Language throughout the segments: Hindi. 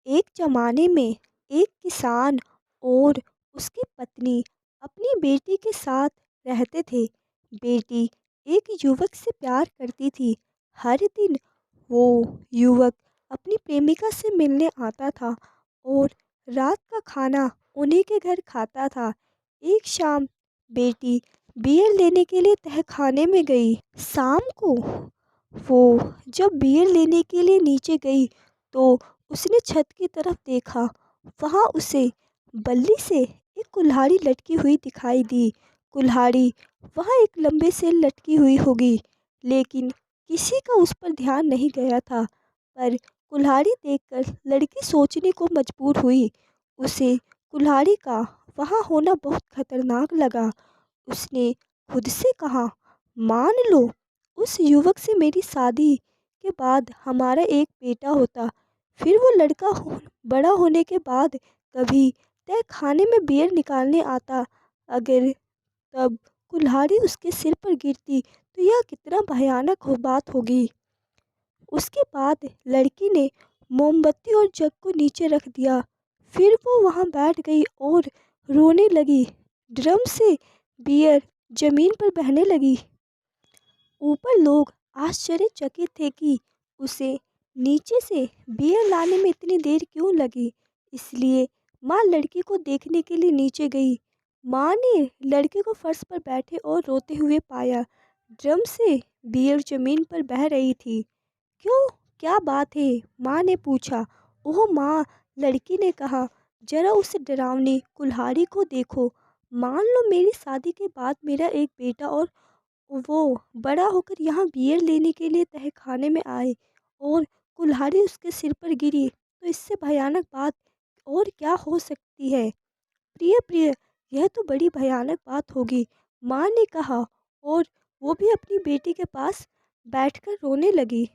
एक ज़माने में एक किसान और उसकी पत्नी अपनी बेटी के साथ रहते थे। बेटी एक युवक से प्यार करती थी। हर दिन वो युवक अपनी प्रेमिका से मिलने आता था और रात का खाना उन्हीं के घर खाता था। एक शाम बेटी बियर लेने के लिए तहखाने में गई। शाम को वो जब बियर लेने के लिए नीचे गई तो उसने छत की तरफ देखा। वहां उसे बल्ली से एक कुल्हाड़ी लटकी हुई दिखाई दी। कुल्हाड़ी वहां एक लंबे से लटकी हुई होगी, लेकिन किसी का उस पर ध्यान नहीं गया था। पर कुल्हाड़ी देखकर लड़की सोचने को मजबूर हुई। उसे कुल्हाड़ी का वहां होना बहुत खतरनाक लगा। उसने खुद से कहा, मान लो उस युवक से मेरी शादी के बाद हमारा एक बेटा होता, फिर वो लड़का बड़ा होने के बाद कभी तय खाने में बियर निकालने आता, अगर तब कुल्हाड़ी उसके सिर पर गिरती तो यह कितना भयानक बात होगी। उसके बाद लड़की ने मोमबत्ती और जग को नीचे रख दिया। फिर वो वहां बैठ गई और रोने लगी। ड्रम से बियर जमीन पर बहने लगी। ऊपर लोग आश्चर्यचकित थे कि उसे नीचे से बियर लाने में इतनी देर क्यों लगी। इसलिए माँ लड़की को देखने के लिए नीचे गई। माँ ने लड़के को फर्श पर बैठे और रोते हुए पाया। ड्रम से बियर जमीन पर बह रही थी। क्यों, क्या बात है? माँ ने पूछा। ओह माँ, लड़की ने कहा, जरा उस डरावनी कुल्हाड़ी को देखो। मान लो मेरी शादी के बाद मेरा एक बेटा और वो बड़ा होकर यहाँ बियर लेने के लिए तहखाने में आए और कुल्हाड़ी उसके सिर पर गिरी, तो इससे भयानक बात और क्या हो सकती है? प्रिय प्रिय, यह तो बड़ी भयानक बात होगी, माँ ने कहा। और वो भी अपनी बेटी के पास बैठकर रोने लगी।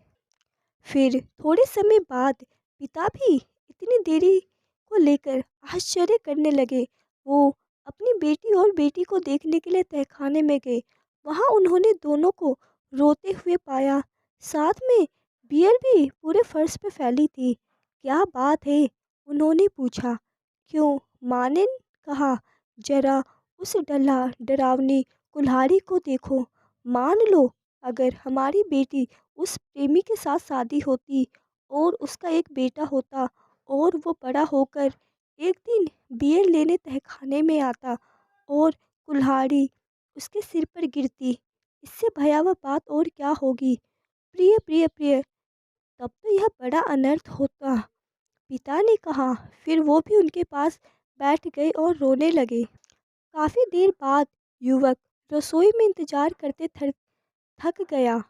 फिर थोड़े समय बाद पिता भी इतनी देरी को लेकर आश्चर्य करने लगे। वो अपनी बेटी और बेटी को देखने के लिए तहखाने में गए। वहां उन्होंने दोनों को रोते हुए पाया। साथ में बियर भी पूरे फर्श पे फैली थी। क्या बात है? उन्होंने पूछा। क्यों, माँ ने कहा, जरा उस डरावनी कुल्हाड़ी को देखो। मान लो अगर हमारी बेटी उस प्रेमी के साथ शादी होती और उसका एक बेटा होता और वो बड़ा होकर एक दिन बियर लेने तहखाने में आता और कुल्हाड़ी उसके सिर पर गिरती, इससे भयावह बात और क्या होगी? प्रिय प्रिय प्रिय, तब तो यह बड़ा अनर्थ होता, पिता ने कहा। फिर वो भी उनके पास बैठ गए और रोने लगे। काफी देर बाद युवक रसोई में इंतजार करते थक गया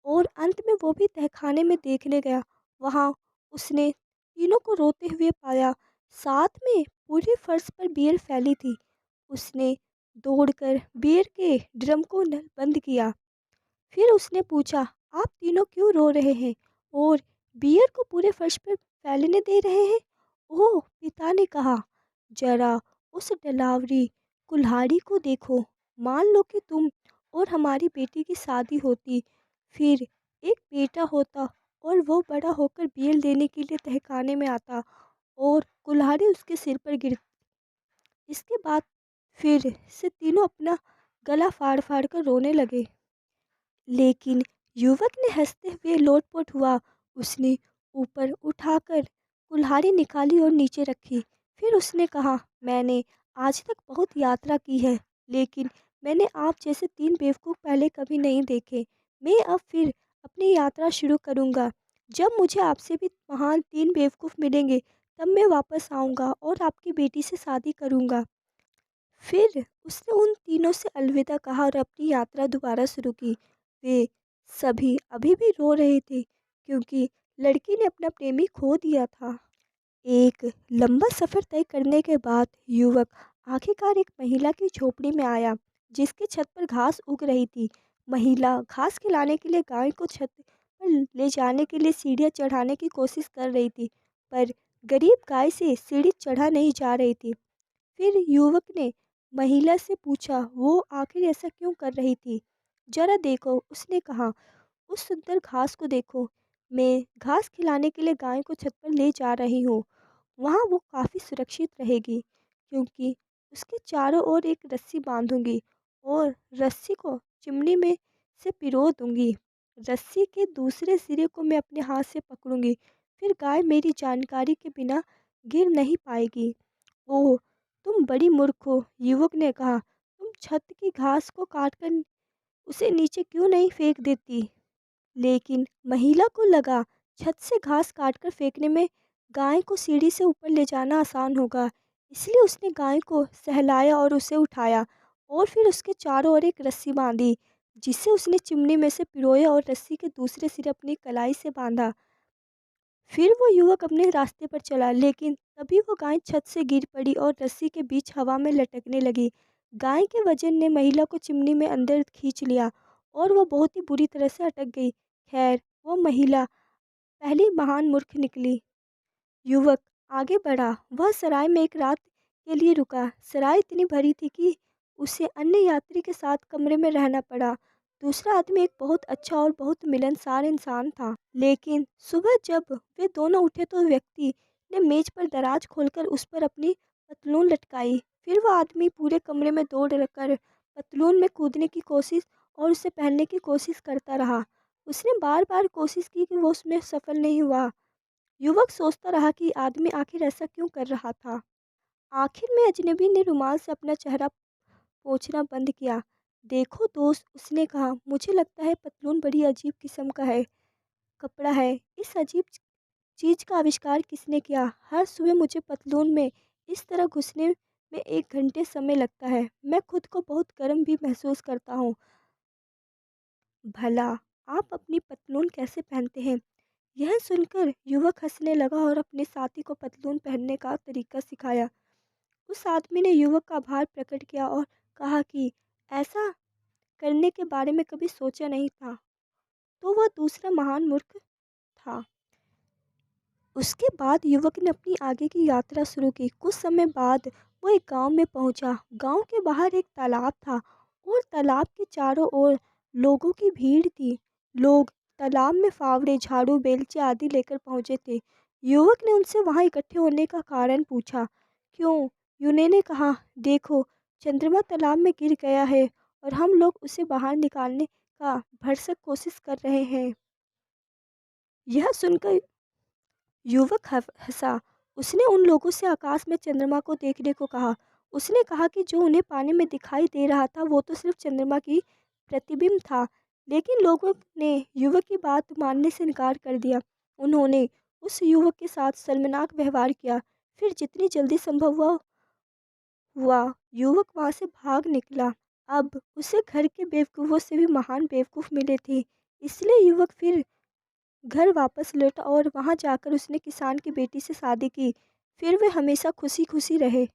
और अंत में वो भी तहखाने में देखने गया। वहां उसने तीनों को रोते हुए पाया। साथ में पूरे फर्श पर बियर फैली थी। उसने दौड़कर बियर के ड्रम को बंद किया। फिर उसने पूछा, आप तीनों क्यों रो रहे हैं और बियर को पूरे फर्श पर फैलने दे रहे हैं? ओह, पिता ने कहा, जरा उस डलावरी कुल्हाड़ी को देखो। मान लो कि तुम और हमारी बेटी की शादी होती, फिर एक बेटा होता और वो बड़ा होकर बियर लेने के लिए तहखाने में आता और कुल्हाड़ी उसके सिर पर गिर। इसके बाद फिर से तीनों अपना गला फाड़ फाड़ कर रोने लगे। लेकिन युवक ने हंसते हुए लोटपोट हुआ। उसने ऊपर उठाकर कुल्हाड़ी निकाली और नीचे रखी। फिर उसने कहा, मैंने आज तक बहुत यात्रा की है, लेकिन मैंने आप जैसे तीन बेवकूफ़ पहले कभी नहीं देखे। मैं अब फिर अपनी यात्रा शुरू करूँगा। जब मुझे आपसे भी महान तीन बेवकूफ़ मिलेंगे, तब मैं वापस आऊँगा और आपकी बेटी से शादी करूँगा। फिर उसने उन तीनों से अलविदा कहा और अपनी यात्रा दोबारा शुरू की। वे सभी अभी भी रो रहे थे, क्योंकि लड़की ने अपना प्रेमी खो दिया था। एक लंबा सफ़र तय करने के बाद युवक आखिरकार एक महिला की झोपड़ी में आया, जिसकी छत पर घास उग रही थी। महिला घास खिलाने के लिए गाय को छत पर ले जाने के लिए सीढ़ियाँ चढ़ाने की कोशिश कर रही थी, पर गरीब गाय से सीढ़ी चढ़ा नहीं जा रही थी। फिर युवक ने महिला से पूछा, वो आखिर ऐसा क्यों कर रही थी? जरा देखो, उसने कहा, उस सुंदर घास को देखो। मैं घास खिलाने के लिए गाय को छत पर ले जा रही हूँ। वहाँ वो काफ़ी सुरक्षित रहेगी क्योंकि उसके चारों ओर एक रस्सी बांधूंगी और रस्सी को चिमनी में से पिरो दूंगी। रस्सी के दूसरे सिरे को मैं अपने हाथ से पकड़ूंगी। फिर गाय मेरी जानकारी के बिना गिर नहीं पाएगी। ओह, तुम बड़ी मूर्ख हो, युवक ने कहा। तुम छत की घास को काटकर उसे नीचे क्यों नहीं फेंक देती? लेकिन महिला को लगा छत से घास काटकर फेंकने में गाय को सीढ़ी से ऊपर ले जाना आसान होगा। इसलिए उसने गाय को सहलाया और उसे उठाया और फिर उसके चारों ओर एक रस्सी बांधी, जिसे उसने चिमनी में से पिरोया और रस्सी के दूसरे सिरे अपनी कलाई से बांधा। फिर वो युवक अपने रास्ते पर चला, लेकिन तभी वो गाय छत से गिर पड़ी और रस्सी के बीच हवा में लटकने लगी। गाय के वजन ने महिला को चिमनी में अंदर खींच लिया और वो बहुत ही बुरी तरह से अटक गई। खैर, वो महिला पहली महान मूर्ख निकली। युवक आगे बढ़ा। वह सराय में एक रात के लिए रुका। सराय इतनी भरी थी कि उसे अन्य यात्री के साथ कमरे में रहना पड़ा। दूसरा आदमी एक बहुत अच्छा और बहुत मिलनसार इंसान था। लेकिन सुबह जब वे दोनों उठे तो व्यक्ति ने मेज पर दराज खोलकर उस पर अपनी पतलून लटकाई। फिर वह आदमी पूरे कमरे में दौड़ कर पतलून में कूदने की कोशिश और उसे पहनने की कोशिश करता रहा। उसने बार बार कोशिश की कि वो उसमें सफल नहीं हुआ। युवक सोचता रहा कि आदमी आखिर ऐसा क्यों कर रहा था। आखिर में अजनबी ने रुमाल से अपना चेहरा पोंछना बंद किया। देखो दोस्त, उसने कहा, मुझे लगता है पतलून बड़ी अजीब किस्म का है कपड़ा है। इस अजीब चीज का आविष्कार किसने किया? हर सुबह मुझे पतलून में इस तरह घुसने में 1 घंटे समय लगता है। मैं खुद को बहुत गर्म भी महसूस करता हूँ। भला आप अपनी पतलून कैसे पहनते हैं? यह सुनकर युवक हंसने लगा और अपने साथी को पतलून पहनने का तरीका सिखाया। उस आदमी ने युवक का आभार प्रकट किया और कहा कि ऐसा करने के बारे में कभी सोचा नहीं था। तो वह दूसरा महान मूर्ख था। उसके बाद युवक ने अपनी आगे की यात्रा शुरू की। कुछ समय बाद वो एक गांव में पहुंचा। गांव के बाहर एक तालाब था और तालाब के चारों ओर लोगों की भीड़ थी। लोग तालाब में फावड़े, झाड़ू, बेलचे आदि लेकर पहुंचे थे। युवक ने उनसे वहां इकट्ठे होने का कारण पूछा। क्यों? यूने ने कहा, देखो, चंद्रमा तालाब में गिर गया है और हम लोग उसे बाहर निकालने का भरसक कोशिश कर रहे हैं। यह सुनकर युवक हंसा। उसने उन लोगों से आकाश में चंद्रमा को देखने को कहा। उसने कहा कि जो उन्हें पानी में दिखाई दे रहा था वो तो सिर्फ चंद्रमा की प्रतिबिंब था। लेकिन लोगों ने युवक की बात मानने से इनकार कर दिया। उन्होंने उस युवक के साथ शर्मनाक व्यवहार किया। फिर जितनी जल्दी संभव हुआ युवक वहां से भाग निकला। अब उसे घर के बेवकूफ़ों से भी महान बेवकूफ़ मिले थे। इसलिए युवक फिर घर वापस लौटा और वहां जाकर उसने किसान की बेटी से शादी की। फिर वे हमेशा खुशी खुशी रहे।